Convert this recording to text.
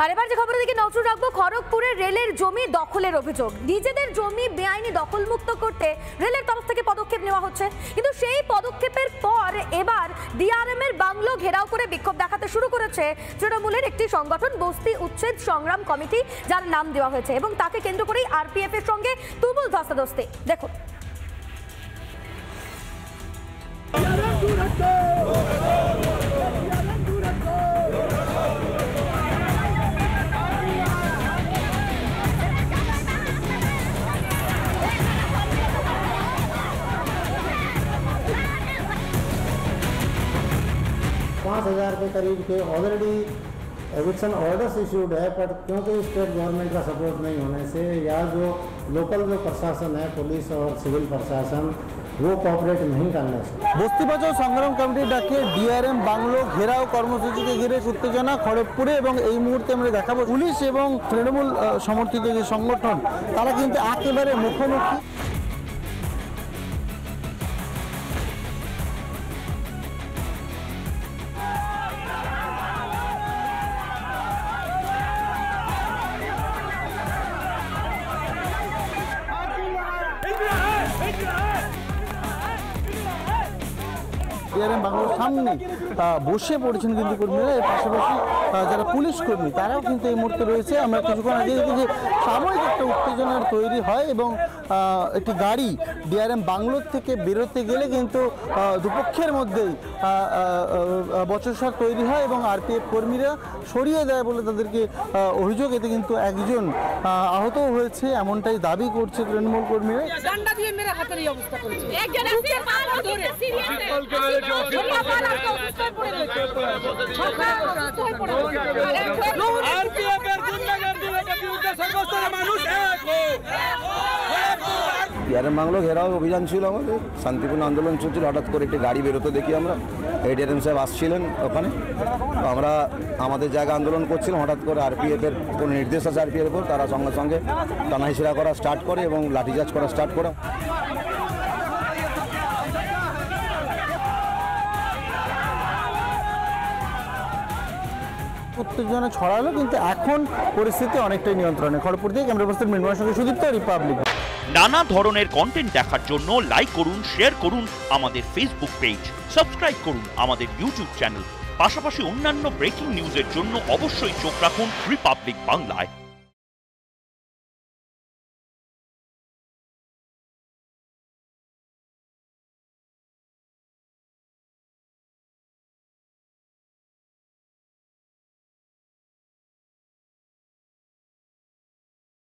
আর এবার যে খবরের দিকে নজর রাখবো, খড়গপুরে রেলের জমি দখলের অভিযোগ। নিজেদের জমি বেআইনি দখলমুক্ত করতে রেলের তরফ থেকে পদক্ষেপ নেওয়া হচ্ছে, কিন্তু সেই পদক্ষেপের পর এবার ডিআরএম এর বাংলো ঘেরাও করে বিক্ষোভ দেখাতে শুরু করেছে তৃণমূলের একটি সংগঠন, বস্তি উচ্ছেদ সংগ্রাম কমিটি, যার নাম দেওয়া হয়েছে, এবং তাকে কেন্দ্র করেই আরপিএফ এর সঙ্গে তুমুল ধস্তাধস্তি। দেখুন। 5,000 के करीब के ऑलरेडी एविक्शन ऑर्डर्स इशूड है, पर क्योंकि स्टेट गवर्नमेंट का सपोर्ट नहीं होने से या जो लोकल जो प्रशासन है, पुलिस और सिविल प्रशासन, वो कोऑपरेट नहीं करने से বস্তি বাঁচাও সংগ্রাম কমিটির ডাকে ডিআরএম বাংলো ঘেরাও কর্মসূচিকে ঘিরে উত্তেজনা খড়গপুরে, এবং এই মুহূর্তে আমরা দেখাবো পুলিশ এবং তৃণমূল সমর্থিত যে সংগঠন তারা কিন্তু একেবারে মুখোমুখি। ডিআরএম বাংলোর সামনে বসে পড়েছেন কিন্তু কর্মীরা, এর পাশাপাশি যারা পুলিশ কর্মী তারাও কিন্তু এই মুহূর্তে রয়েছে। আমরা কিছুক্ষণ আগে দেখি যে সাময়িক একটা উত্তেজনার তৈরি হয়, এবং একটি গাড়ি ডিআরএম বাংলোর থেকে বেরোতে গেলে কিন্তু দুপক্ষের মধ্যেই বচসা তৈরি হয়, এবং আরপিএফ কর্মীরা সরিয়ে দেয় বলে তাদেরকে অভিযোগ। এতে কিন্তু একজন আহত হয়েছে, এমনটাই দাবি করছে তৃণমূল কর্মীরা। ডিআরএম বাংলো ঘেরাও অভিযান ছিল, আমাদের শান্তিপূর্ণ আন্দোলন চলছিল। হঠাৎ করে একটি গাড়ি বেরোতে দেখি আমরা, ডিআরএম সাহেব আসছিলেন ওখানে, আমরা আমাদের জায়গায় আন্দোলন করছিলাম। হঠাৎ করে আরপিএফের কোনো নির্দেশ আছে আরপিএফের উপর, তারা সঙ্গে সঙ্গে টানাহিসেরা করা স্টার্ট করে এবং লাঠিচার্জ করা স্টার্ট করে। উত্তেজনা ছড়ালো, কিন্তু এখন পরিস্থিতি অনেকটাই নিয়ন্ত্রণে। খড়গপুর থেকে ক্যামেরা পার্সন মৃন্ময়ের সঙ্গে সুদীপ্ত, রিপাবলিক। নানা ধরনের কন্টেন্ট দেখার জন্য লাইক করুন, শেয়ার করুন আমাদের ফেসবুক পেজ, সাবস্ক্রাইব করুন আমাদের ইউটিউব চ্যানেল। পাশাপাশি অন্যান্য ব্রেকিং নিউজের জন্য অবশ্যই চোখ রাখুন রিপাবলিক বাংলায়।